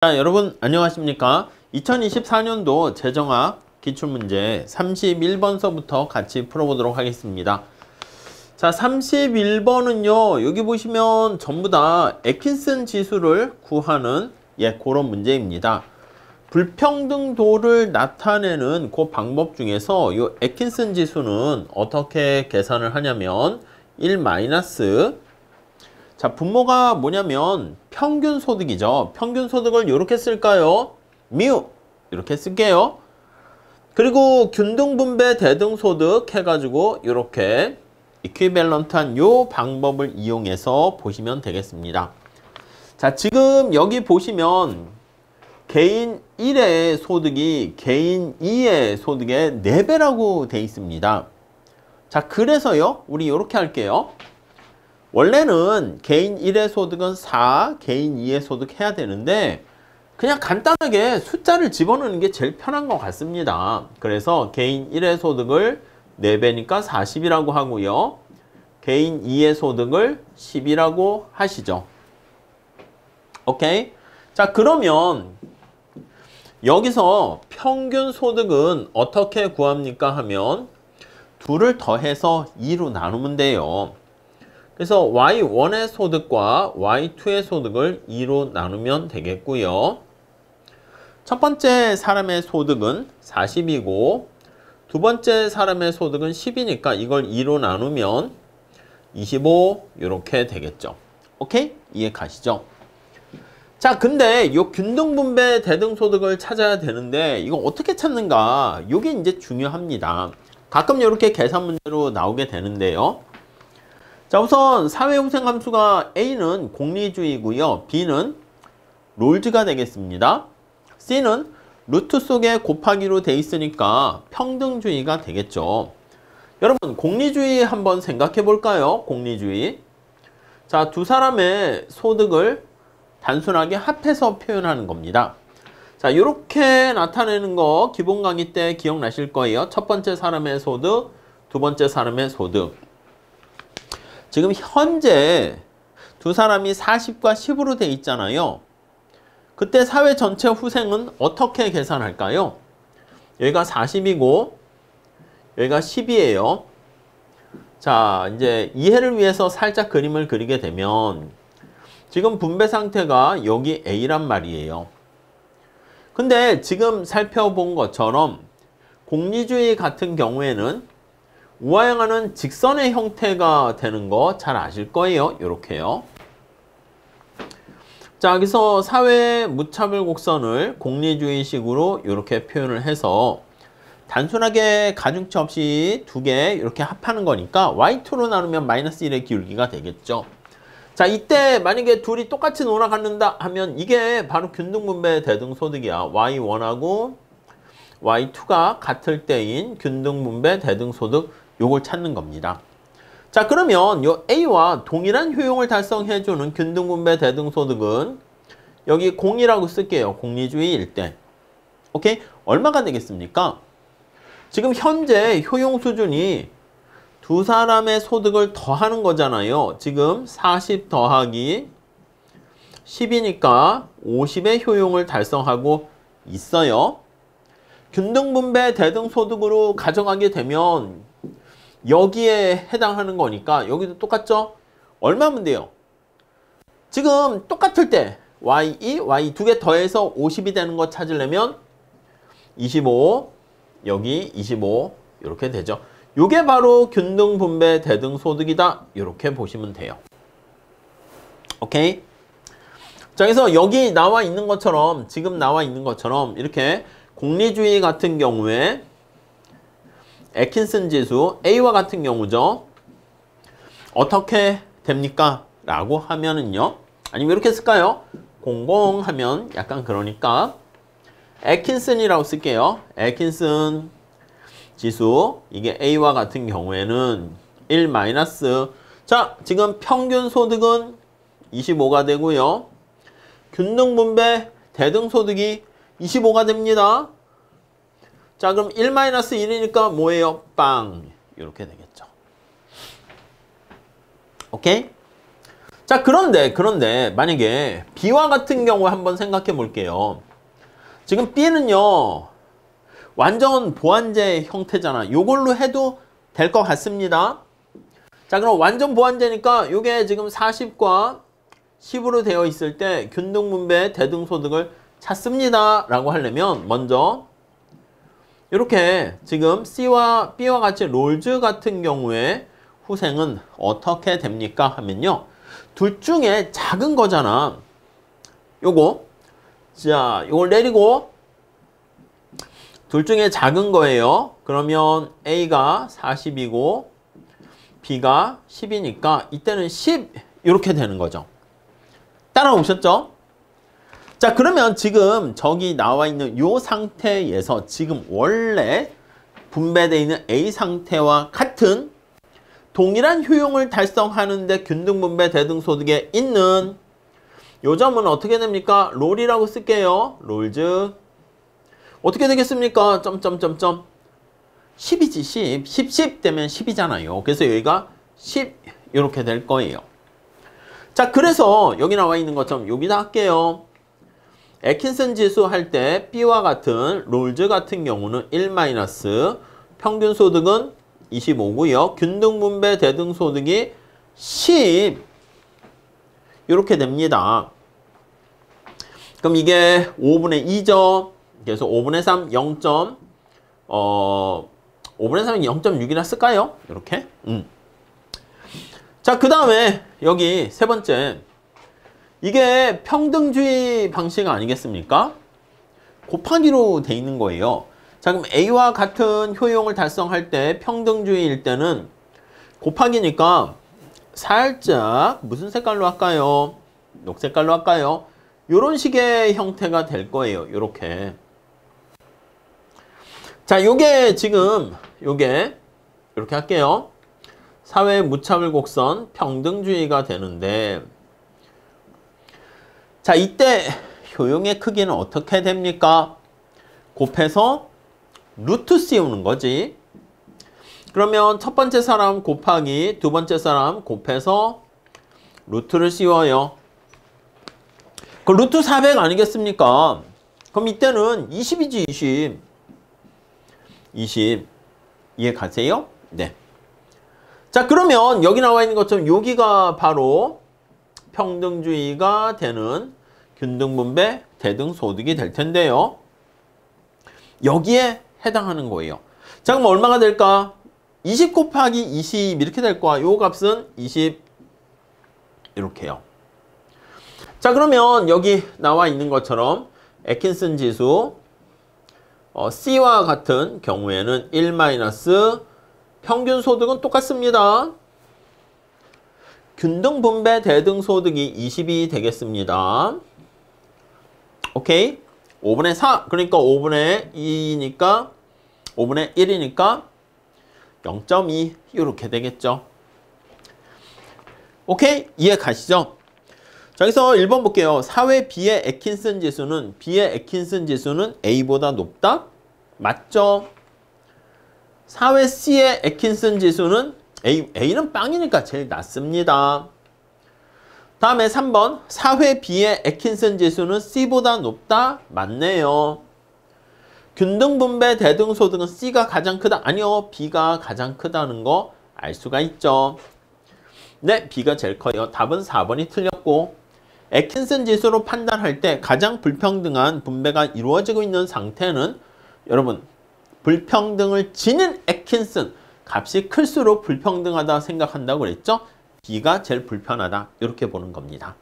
자, 여러분 안녕하십니까? 2024년도 재정학 기출문제 31번서부터 같이 풀어보도록 하겠습니다. 자, 31번은요. 여기 보시면 전부 다 애킨슨 지수를 구하는 그런 문제입니다. 불평등도를 나타내는 그 방법 중에서 이 애킨슨 지수는 어떻게 계산을 하냐면 1 마이너스 자, 분모가 뭐냐면 평균 소득이죠. 평균 소득을 이렇게 쓸까요? 뮤 이렇게 쓸게요. 그리고 균등분배 대등소득 해가지고 이렇게 이퀴밸런트한 요 방법을 이용해서 보시면 되겠습니다. 자, 지금 여기 보시면 개인 1의 소득이 개인 2의 소득의 4배라고 돼 있습니다. 자, 그래서요. 우리 이렇게 할게요. 원래는 개인 1의 소득은 4, 개인 2의 소득 해야 되는데 그냥 간단하게 숫자를 집어넣는 게 제일 편한 것 같습니다. 그래서 개인 1의 소득을 4배니까 40이라고 하고요. 개인 2의 소득을 10이라고 하시죠. 오케이? 자, 그러면 여기서 평균 소득은 어떻게 구합니까 하면 둘을 더해서 2로 나누면 돼요. 그래서 Y1의 소득과 Y2의 소득을 2로 나누면 되겠고요. 첫 번째 사람의 소득은 40이고 두 번째 사람의 소득은 10이니까 이걸 2로 나누면 25 이렇게 되겠죠. 오케이? 이해 가시죠? 자, 근데 요 균등분배 대등소득을 찾아야 되는데 이거 어떻게 찾는가? 이게 이제 중요합니다. 가끔 이렇게 계산 문제로 나오게 되는데요. 자, 우선 사회후생함수가 A는 공리주의고요. B는 롤즈가 되겠습니다. C는 루트 속에 곱하기로 돼 있으니까 평등주의가 되겠죠. 여러분, 공리주의 한번 생각해 볼까요? 공리주의. 자, 두 사람의 소득을 단순하게 합해서 표현하는 겁니다. 자, 이렇게 나타내는 거 기본 강의 때 기억나실 거예요. 첫 번째 사람의 소득, 두 번째 사람의 소득. 지금 현재 두 사람이 40과 10으로 돼 있잖아요. 그때 사회 전체 후생은 어떻게 계산할까요? 여기가 40이고 여기가 10이에요. 자, 이제 이해를 위해서 살짝 그림을 그리게 되면 지금 분배 상태가 여기 A란 말이에요. 근데 지금 살펴본 것처럼 공리주의 같은 경우에는 우하향하는 직선의 형태가 되는 거 잘 아실 거예요. 이렇게요. 자, 여기서 사회 무차별 곡선을 공리주의식으로 이렇게 표현을 해서 단순하게 가중치 없이 두 개 이렇게 합하는 거니까 Y2로 나누면 마이너스 1의 기울기가 되겠죠. 자, 이때 만약에 둘이 똑같이 놀아갔는다 하면 이게 바로 균등분배 대등소득이야. Y1하고 Y2가 같을 때인 균등분배 대등소득 요걸 찾는 겁니다. 자, 그러면 요 A와 동일한 효용을 달성해주는 균등분배 대등소득은 여기 0이라고 쓸게요. 공리주의일 때. 오케이? 얼마가 되겠습니까? 지금 현재 효용 수준이 두 사람의 소득을 더하는 거잖아요. 지금 40 더하기 10이니까 50의 효용을 달성하고 있어요. 균등분배 대등소득으로 가져가게 되면 여기에 해당하는 거니까 여기도 똑같죠? 얼마면 돼요? 지금 똑같을 때 Y2, Y 두 개 더해서 50이 되는 거 찾으려면 25, 여기 25 이렇게 되죠. 이게 바로 균등분배 대등소득이다. 이렇게 보시면 돼요. 오케이? 자, 그래서 여기 나와 있는 것처럼 지금 나와 있는 것처럼 이렇게 공리주의 같은 경우에 애킨슨 지수 A와 같은 경우죠. 어떻게 됩니까? 라고 하면은요. 아니면 이렇게 쓸까요? 00 하면 약간 그러니까 애킨슨이라고 쓸게요. 애킨슨 지수 이게 A와 같은 경우에는 1 마이너스 자, 지금 평균 소득은 25가 되고요. 균등분배 대등소득이 25가 됩니다. 자, 그럼 1-1이니까 뭐예요? 빵. 이렇게 되겠죠. 오케이? 자, 그런데 만약에 B와 같은 경우 한번 생각해 볼게요. 지금 B는요. 완전 보완제 형태잖아. 요걸로 해도 될 것 같습니다. 자, 그럼 완전 보완제니까 요게 지금 40과 10으로 되어 있을 때 균등분배 대등소득을 찾습니다. 라고 하려면 먼저 이렇게 지금 C와 B와 같이 롤즈 같은 경우에 후생은 어떻게 됩니까? 하면요. 둘 중에 작은 거잖아. 요거. 자, 요걸 내리고 둘 중에 작은 거예요. 그러면 A가 40이고 B가 10이니까 이때는 10 이렇게 되는 거죠. 따라오셨죠? 자, 그러면 지금 저기 나와 있는 요 상태에서 지금 원래 분배되어 있는 A 상태와 같은 동일한 효용을 달성하는데 균등분배 대등소득에 있는 요 점은 어떻게 됩니까? 롤이라고 쓸게요. 롤즈. 어떻게 되겠습니까? 10이지 10 되면 10이잖아요. 그래서 여기가 10 이렇게 될 거예요. 자, 그래서 여기 나와 있는 것처럼 여기다 할게요. 애킨슨 지수 할 때 B와 같은 롤즈 같은 경우는 1 마이너스 평균 소득은 25고요. 균등분배 대등소득이 10 이렇게 됩니다. 그럼 이게 5분의 2죠. 그래서 5분의 3 5분의 3은 0.6이라 쓸까요? 이렇게. 자, 그 다음에 여기 세 번째. 이게 평등주의 방식 아니겠습니까? 곱하기로 돼 있는 거예요. 자, 그럼 A와 같은 효용을 달성할 때 평등주의일 때는 곱하기니까 살짝 무슨 색깔로 할까요? 녹색깔로 할까요? 요런 식의 형태가 될 거예요. 요렇게. 자, 요게 지금 요게 이렇게 할게요. 사회 무차별 곡선 평등주의가 되는데 자, 이때 효용의 크기는 어떻게 됩니까? 곱해서 루트 씌우는 거지. 그러면 첫 번째 사람 곱하기 두 번째 사람 곱해서 루트를 씌워요. 그 루트 400 아니겠습니까? 그럼 이때는 20이지 20. 이해 가세요? 네. 자, 그러면 여기 나와 있는 것처럼 여기가 바로 평등주의가 되는 균등분배 대등소득이 될 텐데요. 여기에 해당하는 거예요. 자, 그럼 얼마가 될까? 20 곱하기 20 이렇게 될 거야. 요 값은 20 이렇게요. 자, 그러면 여기 나와 있는 것처럼 애킨슨 지수 C와 같은 경우에는 1 마이너스 평균 소득은 똑같습니다. 균등분배 대등소득이 20이 되겠습니다. 오케이? 5분의 4 그러니까 5분의 2니까 5분의 1이니까 0.2 이렇게 되겠죠. 오케이? 이해 가시죠? 자, 여기서 1번 볼게요. 사회 B의 애킨슨 지수는 A보다 높다? 맞죠? 사회 C의 애킨슨 지수는 A는 빵이니까 제일 낮습니다. 다음에 3번 사회 B의 애킨슨 지수는 C보다 높다? 맞네요. 균등분배 대등소득은 C가 가장 크다? 아니요. B가 가장 크다는 거 알 수가 있죠. 네, B가 제일 커요. 답은 4번이 틀렸고 애킨슨 지수로 판단할 때 가장 불평등한 분배가 이루어지고 있는 상태는 여러분 불평등을 지닌 애킨슨 값이 클수록 불평등하다 생각한다고 그랬죠? B가 제일 불편하다 이렇게 보는 겁니다.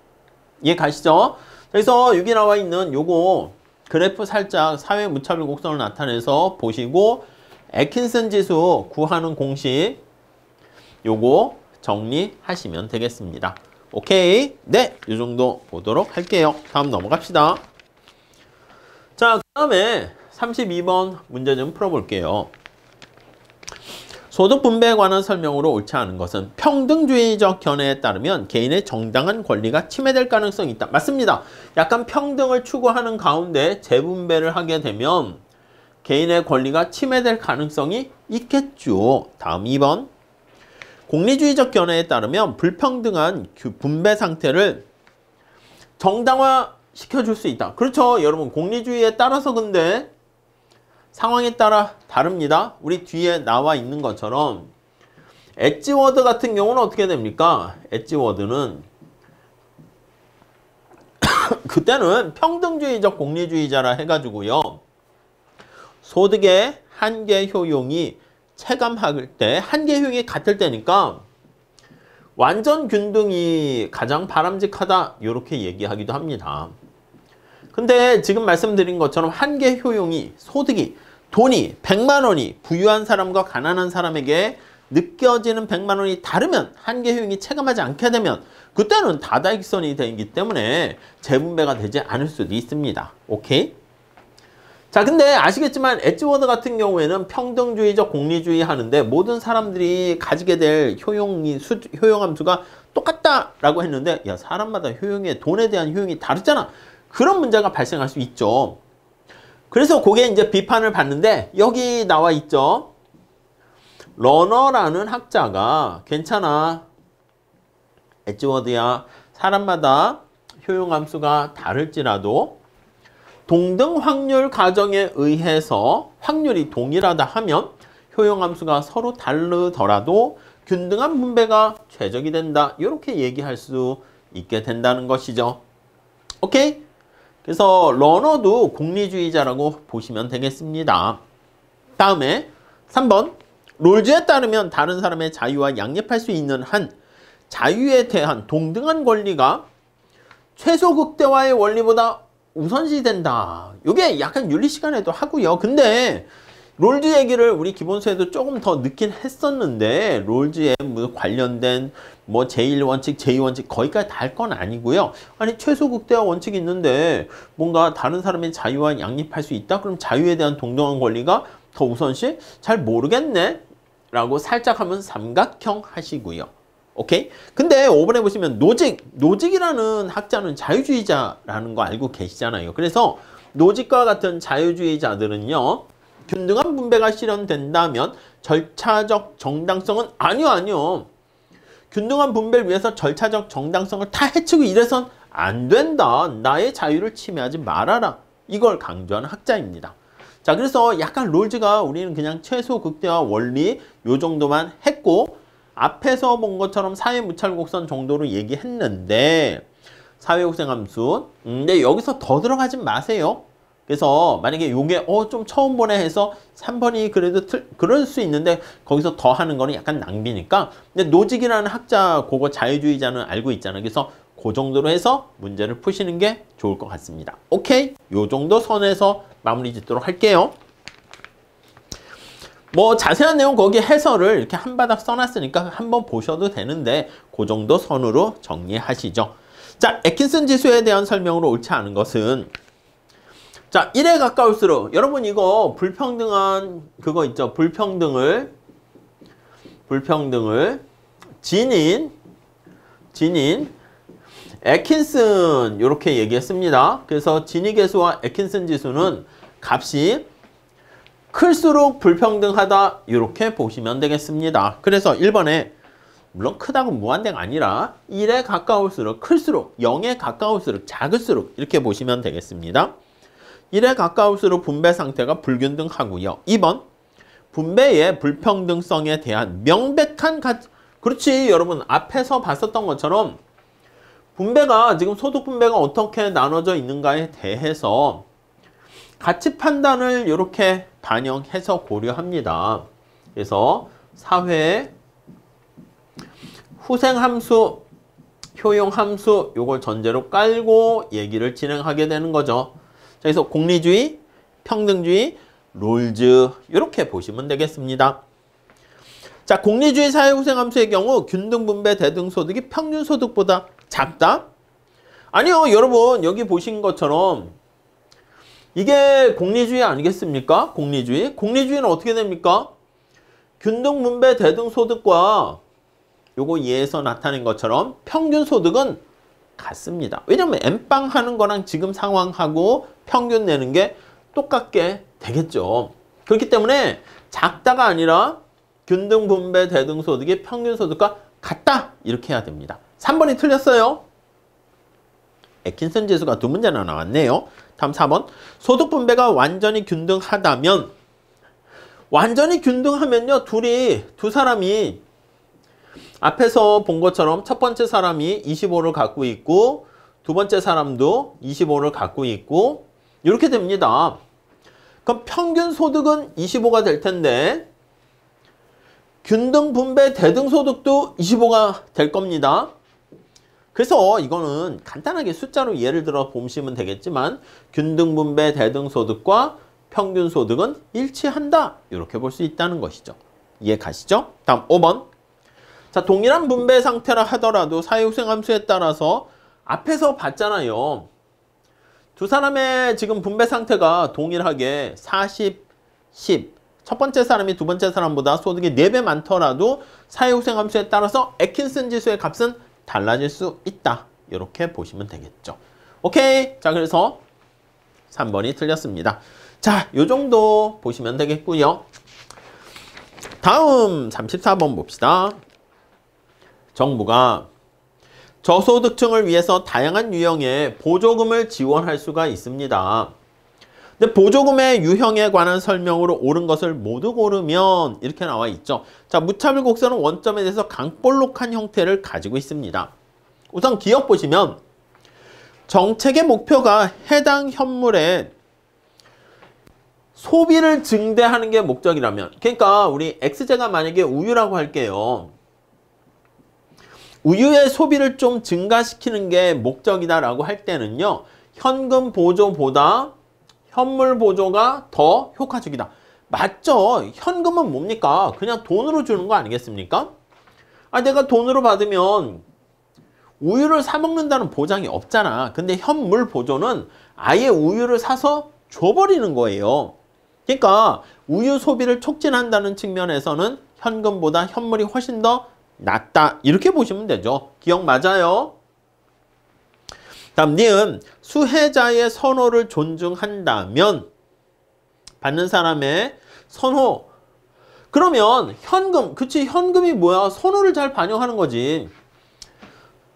이해 가시죠? 그래서 여기 나와 있는 요거 그래프 살짝 사회 무차별 곡선을 나타내서 보시고 애킨슨 지수 구하는 공식 요거 정리하시면 되겠습니다. 오케이? 네, 이 정도 보도록 할게요. 다음 넘어갑시다. 자, 그 다음에 32번 문제 좀 풀어볼게요. 소득 분배에 관한 설명으로 옳지 않은 것은 평등주의적 견해에 따르면 개인의 정당한 권리가 침해될 가능성이 있다. 맞습니다. 약간 평등을 추구하는 가운데 재분배를 하게 되면 개인의 권리가 침해될 가능성이 있겠죠. 다음 2번. 공리주의적 견해에 따르면 불평등한 분배 상태를 정당화 시켜줄 수 있다. 그렇죠. 여러분 공리주의에 따라서 근데 상황에 따라 다릅니다. 우리 뒤에 나와 있는 것처럼 엣지워드 같은 경우는 어떻게 됩니까? 엣지워드는 그때는 평등주의적 공리주의자라 해가지고요. 소득의 한계 효용이 체감할 때 한계 효용이 같을 때니까 완전 균등이 가장 바람직하다 이렇게 얘기하기도 합니다. 근데 지금 말씀드린 것처럼 한계 효용이 소득이 돈이 100만 원이 부유한 사람과 가난한 사람에게 느껴지는 100만 원이 다르면 한계 효용이 체감하지 않게 되면 그때는 다다익선이 되기 때문에 재분배가 되지 않을 수도 있습니다. 오케이? 자, 근데 아시겠지만 엣지워드 같은 경우에는 평등주의적 공리주의 하는데 모든 사람들이 가지게 될 효용함수가 똑같다라고 했는데 야, 사람마다 돈에 대한 효용이 다르잖아. 그런 문제가 발생할 수 있죠. 그래서 그게 이제 비판을 받는데 여기 나와 있죠. 러너라는 학자가 괜찮아. 엣지워드야. 사람마다 효용함수가 다를지라도 동등 확률 가정에 의해서 확률이 동일하다 하면 효용함수가 서로 다르더라도 균등한 분배가 최적이 된다. 이렇게 얘기할 수 있게 된다는 것이죠. 오케이? 그래서 러너도 공리주의자라고 보시면 되겠습니다. 다음에 3번. 롤즈에 따르면 다른 사람의 자유와 양립할 수 있는 한 자유에 대한 동등한 권리가 최소 극대화의 원리보다 우선시된다. 이게 약간 윤리 시간에도 하고요. 근데 롤즈 얘기를 우리 기본서에도 조금 더 넣긴 했었는데 롤즈에 관련된 뭐 제1원칙, 제2원칙 거기까지 다 할 건 아니고요. 아니 최소 극대화 원칙이 있는데 뭔가 다른 사람의 자유와 양립할 수 있다? 그럼 자유에 대한 동등한 권리가 더 우선시? 잘 모르겠네? 라고 살짝 하면 삼각형 하시고요. 오케이? 근데 5번에 보시면 노직이라는 학자는 자유주의자라는 거 알고 계시잖아요. 그래서 노직과 같은 자유주의자들은요. 균등한 분배가 실현된다면 절차적 정당성은 아니요. 균등한 분배를 위해서 절차적 정당성을 다 해치고 이래선 안 된다. 나의 자유를 침해하지 말아라. 이걸 강조하는 학자입니다. 자, 그래서 약간 롤즈가 우리는 그냥 최소 극대화 원리 요 정도만 했고 앞에서 본 것처럼 사회무찰곡선 정도로 얘기했는데 사회고생함수 근데 여기서 더 들어가지 마세요. 그래서 만약에 요게 좀 처음 보네 해서 3번이 그래도 그럴 수 있는데 거기서 더 하는 거는 약간 낭비니까 근데 노직이라는 학자 그거 자유주의자는 알고 있잖아요. 그래서 그 정도로 해서 문제를 푸시는 게 좋을 것 같습니다. 오케이? 요 정도 선에서 마무리 짓도록 할게요. 뭐 자세한 내용 거기 해설을 이렇게 한 바닥 써놨으니까 한번 보셔도 되는데 그 정도 선으로 정리하시죠. 자, 애킨슨 지수에 대한 설명으로 옳지 않은 것은 자, 1에 가까울수록 여러분 이거 불평등한 그거 있죠. 불평등을 지닌 애킨슨 이렇게 얘기했습니다. 그래서 지니계수와 애킨슨 지수는 값이 클수록 불평등하다 이렇게 보시면 되겠습니다. 그래서 1번에 물론 크다고 무한대가 아니라 1에 가까울수록 클수록 0에 가까울수록 작을수록 이렇게 보시면 되겠습니다. 1에 가까울수록 분배 상태가 불균등하고요. 2번 분배의 불평등성에 대한 명백한 가치 그렇지 여러분 앞에서 봤었던 것처럼 분배가 지금 소득 분배가 어떻게 나눠져 있는가에 대해서 가치 판단을 이렇게 반영해서 고려합니다. 그래서 사회 후생함수, 효용함수 요걸 전제로 깔고 얘기를 진행하게 되는 거죠. 그래서 공리주의, 평등주의, 롤즈 이렇게 보시면 되겠습니다. 자, 공리주의 사회후생함수의 경우 균등분배 대등소득이 평균소득보다 작다? 아니요, 여러분 여기 보신 것처럼 이게 공리주의 아니겠습니까? 공리주의는 어떻게 됩니까? 균등분배 대등소득과 요거 예에서 나타낸 것처럼 평균소득은 같습니다. 왜냐면 엠빵 하는 거랑 지금 상황하고 평균 내는 게 똑같게 되겠죠. 그렇기 때문에 작다가 아니라 균등 분배 대등 소득이 평균 소득과 같다. 이렇게 해야 됩니다. 3번이 틀렸어요. 애킨슨 지수가 두 문제나 나왔네요. 다음 4번. 소득 분배가 완전히 균등하다면, 완전히 균등하면요, 두 사람이 앞에서 본 것처럼 첫 번째 사람이 25를 갖고 있고 두 번째 사람도 25를 갖고 있고 이렇게 됩니다. 그럼 평균 소득은 25가 될 텐데 균등 분배 대등 소득도 25가 될 겁니다. 그래서 이거는 간단하게 숫자로 예를 들어 보시면 되겠지만 균등 분배 대등 소득과 평균 소득은 일치한다. 이렇게 볼 수 있다는 것이죠. 이해 가시죠? 다음 5번. 자, 동일한 분배 상태라 하더라도 사회후생 함수에 따라서 앞에서 봤잖아요. 두 사람의 지금 분배 상태가 동일하게 40, 10. 첫 번째 사람이 두 번째 사람보다 소득이 4배 많더라도 사회후생 함수에 따라서 애킨슨 지수의 값은 달라질 수 있다. 이렇게 보시면 되겠죠. 오케이. 자, 그래서 3번이 틀렸습니다. 자, 요 정도 보시면 되겠고요. 다음 34번 봅시다. 정부가 저소득층을 위해서 다양한 유형의 보조금을 지원할 수가 있습니다. 근데 보조금의 유형에 관한 설명으로 옳은 것을 모두 고르면 이렇게 나와 있죠. 자, 무차별 곡선은 원점에 대해서 강볼록한 형태를 가지고 있습니다. 우선 기억 보시면 정책의 목표가 해당 현물의 소비를 증대하는 게 목적이라면, 그러니까 우리 X제가 만약에 우유라고 할게요. 우유의 소비를 좀 증가시키는 게 목적이다라고 할 때는요, 현금 보조보다 현물 보조가 더 효과적이다. 맞죠? 현금은 뭡니까? 그냥 돈으로 주는 거 아니겠습니까? 아, 내가 돈으로 받으면 우유를 사 먹는다는 보장이 없잖아. 근데 현물 보조는 아예 우유를 사서 줘버리는 거예요. 그러니까 우유 소비를 촉진한다는 측면에서는 현금보다 현물이 훨씬 더 낫다. 이렇게 보시면 되죠. 기억 맞아요? 다음 니은 수혜자의 선호를 존중한다면 받는 사람의 선호. 그러면 현금, 그치, 현금이 뭐야? 선호를 잘 반영하는 거지.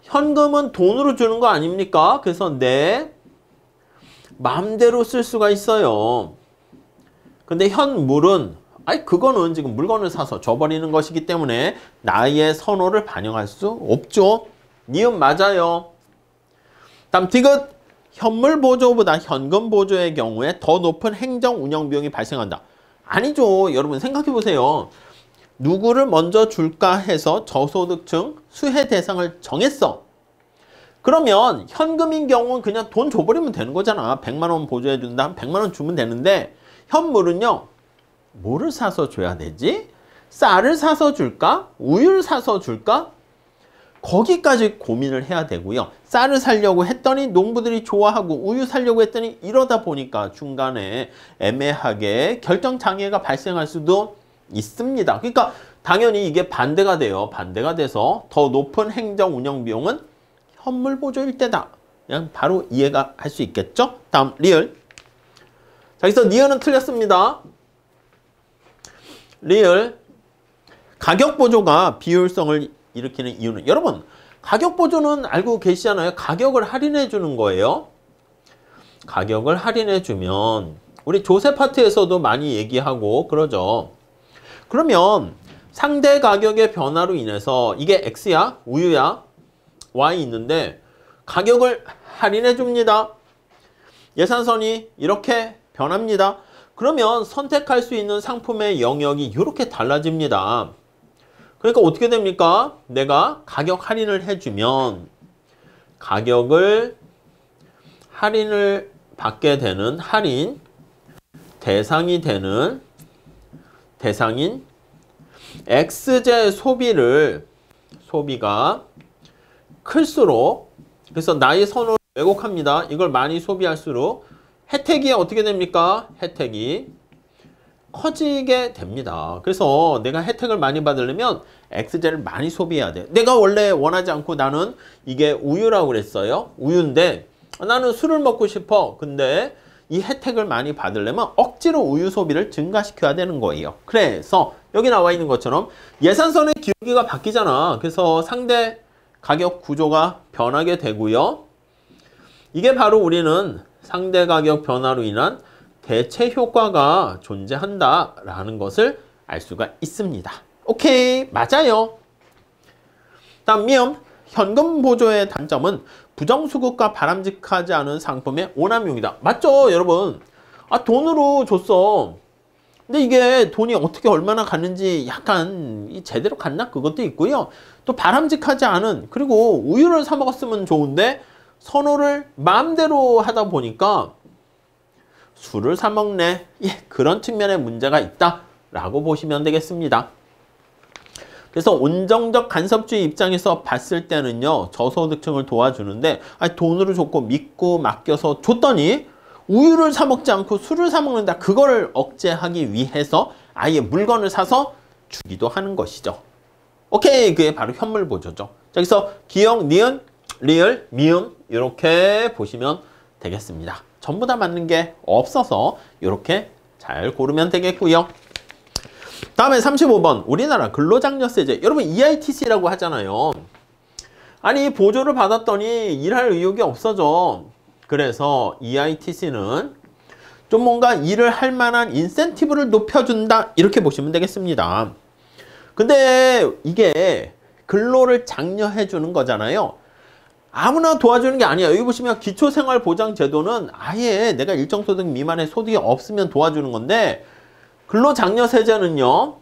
현금은 돈으로 주는 거 아닙니까? 그래서 내 마음대로 쓸 수가 있어요. 근데 현물은 아니 그거는 지금 물건을 사서 줘버리는 것이기 때문에 나의 선호를 반영할 수 없죠. 니은 맞아요. 다음 디귿. 현물 보조보다 현금 보조의 경우에 더 높은 행정 운영 비용이 발생한다. 아니죠. 여러분 생각해 보세요. 누구를 먼저 줄까 해서 저소득층 수혜 대상을 정했어. 그러면 현금인 경우는 그냥 돈 줘버리면 되는 거잖아. 100만 원 보조해 준다. 100만 원 주면 되는데 현물은요. 뭐를 사서 줘야 되지? 쌀을 사서 줄까? 우유를 사서 줄까? 거기까지 고민을 해야 되고요. 쌀을 사려고 했더니 농부들이 좋아하고 우유 사려고 했더니 이러다 보니까 중간에 애매하게 결정장애가 발생할 수도 있습니다. 그러니까 당연히 이게 반대가 돼요. 반대가 돼서 더 높은 행정 운영 비용은 현물 보조일 때다. 그냥 바로 이해가 할 수 있겠죠? 다음 리을. 자, 여기서 니은은 틀렸습니다. 리을. 가격 보조가 비효율성을 일으키는 이유는, 여러분 가격 보조는 알고 계시잖아요. 가격을 할인해 주는 거예요. 가격을 할인해 주면 우리 조세 파트에서도 많이 얘기하고 그러죠. 그러면 상대 가격의 변화로 인해서 이게 X야, 우유야, Y 있는데 가격을 할인해 줍니다. 예산선이 이렇게 변합니다. 그러면 선택할 수 있는 상품의 영역이 이렇게 달라집니다. 그러니까 어떻게 됩니까? 내가 가격 할인을 해주면 가격을 할인을 받게 되는 할인 대상이 되는 대상인 X제 소비가 클수록, 그래서 나의 선호를 왜곡합니다. 이걸 많이 소비할수록 혜택이 어떻게 됩니까? 혜택이 커지게 됩니다. 그래서 내가 혜택을 많이 받으려면 X제를 많이 소비해야 돼. 내가 원래 원하지 않고 나는 이게 우유라고 그랬어요. 우유인데 나는 술을 먹고 싶어. 근데 이 혜택을 많이 받으려면 억지로 우유 소비를 증가시켜야 되는 거예요. 그래서 여기 나와 있는 것처럼 예산선의 기울기가 바뀌잖아. 그래서 상대 가격 구조가 변하게 되고요. 이게 바로 우리는 상대 가격 변화로 인한 대체 효과가 존재한다라는 것을 알 수가 있습니다. 오케이, 맞아요. 다음 미음, 현금 보조의 단점은 부정수급과 바람직하지 않은 상품의 오남용이다. 맞죠, 여러분? 돈으로 줬어. 근데 이게 돈이 어떻게 얼마나 갔는지 약간 제대로 갔나? 그것도 있고요. 또 바람직하지 않은, 그리고 우유를 사 먹었으면 좋은데 선호를 마음대로 하다 보니까 술을 사 먹네. 예, 그런 측면에 문제가 있다라고 보시면 되겠습니다. 그래서 온정적 간섭주의 입장에서 봤을 때는요, 저소득층을 도와주는데 돈으로 줬고 믿고 맡겨서 줬더니 우유를 사 먹지 않고 술을 사 먹는다. 그거를 억제하기 위해서 아예 물건을 사서 주기도 하는 것이죠. 오케이, 그게 바로 현물 보조죠. 자, 그래서 기역, 니은, 리을, 미음 이렇게 보시면 되겠습니다. 전부 다 맞는 게 없어서 이렇게 잘 고르면 되겠고요. 다음에 35번 우리나라 근로장려세제. 여러분 EITC라고 하잖아요. 아니 보조를 받았더니 일할 의욕이 없어져. 그래서 EITC는 좀 뭔가 일을 할 만한 인센티브를 높여준다 이렇게 보시면 되겠습니다. 근데 이게 근로를 장려해 주는 거잖아요. 아무나 도와주는 게 아니야. 여기 보시면 기초생활보장제도는 아예 내가 일정 소득 미만의 소득이 없으면 도와주는 건데, 근로장려세제는요,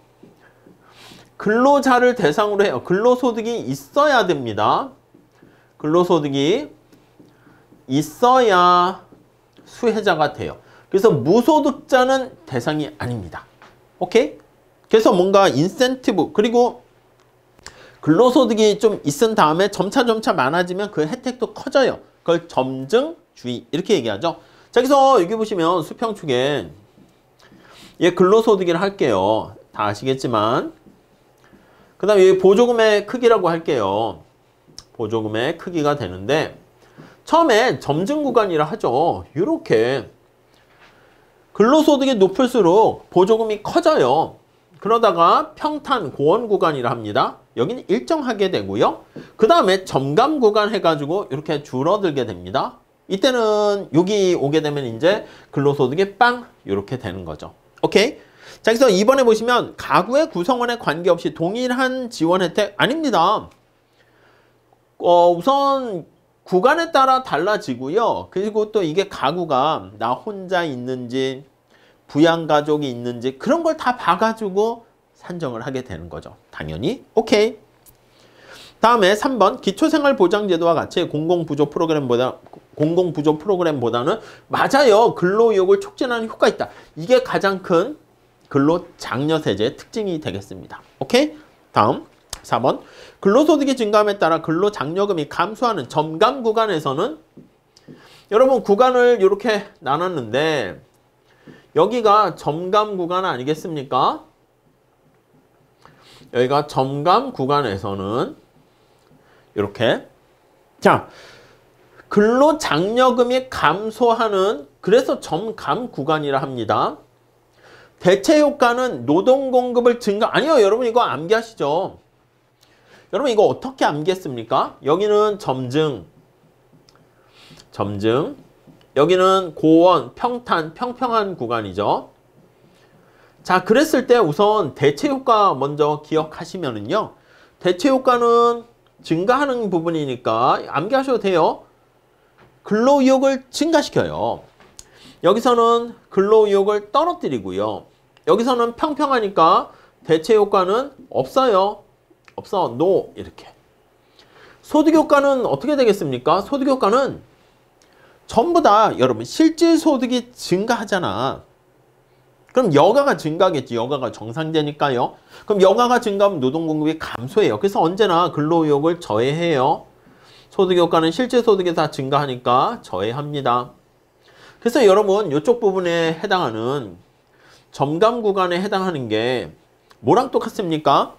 근로자를 대상으로 해요. 근로소득이 있어야 됩니다. 근로소득이 있어야 수혜자가 돼요. 그래서 무소득자는 대상이 아닙니다. 오케이? 그래서 뭔가 인센티브, 그리고 근로소득이 좀 있은 다음에 점차 많아지면 그 혜택도 커져요. 그걸 점증주의 이렇게 얘기하죠. 자, 그래서 여기 보시면 수평축에 근로소득이라 할게요. 다 아시겠지만, 그 다음에 여기 보조금의 크기라고 할게요. 보조금의 크기가 되는데 처음에 점증구간이라 하죠. 이렇게 근로소득이 높을수록 보조금이 커져요. 그러다가 평탄 고원 구간이라 합니다. 여기는 일정하게 되고요. 그 다음에 점감 구간 해가지고 이렇게 줄어들게 됩니다. 이때는 여기 오게 되면 이제 근로소득이 빵 이렇게 되는 거죠. 오케이? 자, 그래서 이번에 보시면 가구의 구성원에 관계없이 동일한 지원 혜택 아닙니다. 우선 구간에 따라 달라지고요. 그리고 또 이게 가구가 나 혼자 있는지 부양가족이 있는지 그런 걸 다 봐가지고 산정을 하게 되는 거죠. 당연히. 오케이. 다음에 3번 기초생활보장제도와 같이 공공부조 프로그램보다는 맞아요. 근로의욕을 촉진하는 효과 있다. 이게 가장 큰 근로장려세제의 특징이 되겠습니다. 오케이? 다음 4번 근로소득이 증가함에 따라 근로장려금이 감소하는 점감 구간에서는 여러분 구간을 이렇게 나눴는데 여기가 점감 구간 아니겠습니까? 여기가 점감 구간에서는 이렇게 자 근로장려금이 감소하는 그래서 점감 구간이라 합니다. 대체 효과는 노동공급을 증가 아니요 여러분 이거 암기하시죠. 여러분 이거 어떻게 암기했습니까? 여기는 점증 여기는 고원, 평탄, 평평한 구간이죠. 자, 그랬을 때 우선 대체 효과 먼저 기억하시면은요. 대체 효과는 증가하는 부분이니까 암기하셔도 돼요. 근로의욕을 증가시켜요. 여기서는 근로의욕을 떨어뜨리고요. 여기서는 평평하니까 대체 효과는 없어요. 없어, NO 이렇게. 소득 효과는 어떻게 되겠습니까? 소득 효과는 전부 다 여러분 실질 소득이 증가하잖아. 그럼 여가가 증가하겠지. 여가가 정상되니까요. 그럼 여가가 증가하면 노동공급이 감소해요. 그래서 언제나 근로의욕을 저해해요. 소득 효과는 실질 소득이 다 증가하니까 저해합니다. 그래서 여러분 이쪽 부분에 해당하는 점감 구간에 해당하는 게 뭐랑 똑같습니까?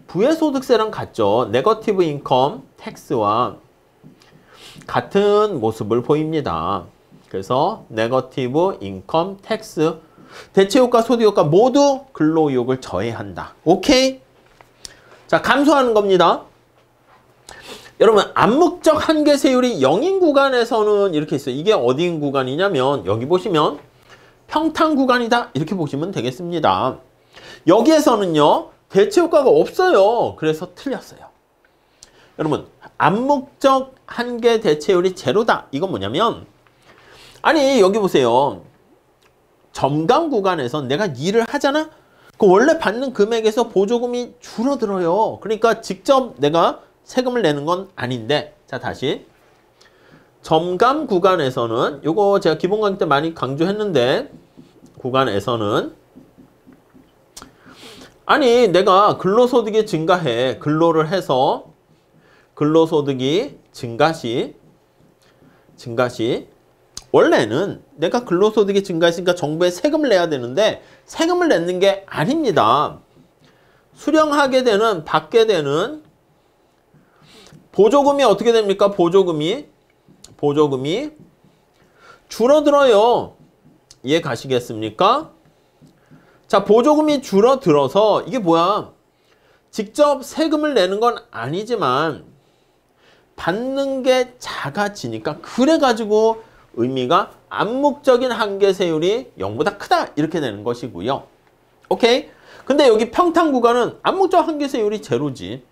부의소득세랑 같죠. 네거티브 인컴 텍스와 같은 모습을 보입니다. 그래서 네거티브 인컴 텍스 대체효과, 소득효과 모두 근로의욕을 저해한다. 오케이? 자, 감소하는 겁니다. 여러분, 암묵적 한계 세율이 0인 구간에서는 이렇게 있어요. 이게 어디인 구간이냐면 여기 보시면 평탄 구간이다. 이렇게 보시면 되겠습니다. 여기에서는요. 대체효과가 없어요. 그래서 틀렸어요. 여러분, 암묵적 한계 대체율이 제로다. 이건 뭐냐면 아니 여기 보세요. 점감 구간에서 내가 일을 하잖아? 그 원래 받는 금액에서 보조금이 줄어들어요. 그러니까 직접 내가 세금을 내는 건 아닌데 자 다시 점감 구간에서는 요거 제가 기본 강의 때 많이 강조했는데 구간에서는 아니 내가 근로소득이 증가해 근로를 해서 근로소득이 증가시 원래는 내가 근로소득이 증가했으니까 정부에 세금을 내야 되는데 세금을 내는 게 아닙니다. 수령하게 되는 받게 되는 보조금이 어떻게 됩니까? 보조금이 줄어들어요. 이해 가시겠습니까? 자, 보조금이 줄어들어서 이게 뭐야? 직접 세금을 내는 건 아니지만 받는 게 작아지니까 그래가지고 의미가 암묵적인 한계 세율이 0보다 크다 이렇게 되는 것이고요. 오케이? 근데 여기 평탄 구간은 암묵적 한계 세율이 제로지.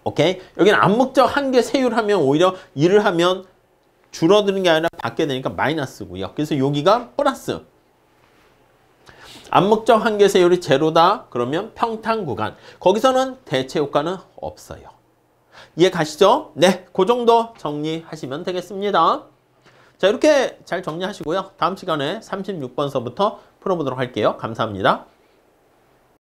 오케이? 여기는 암묵적 한계 세율 하면 오히려 일을 하면 줄어드는 게 아니라 받게 되니까 마이너스고요. 그래서 여기가 플러스. 암묵적 한계 세율이 제로다. 그러면 평탄 구간. 거기서는 대체 효과는 없어요. 이해 가시죠? 네, 그 정도 정리하시면 되겠습니다. 자, 이렇게 잘 정리하시고요. 다음 시간에 36번서부터 풀어보도록 할게요. 감사합니다.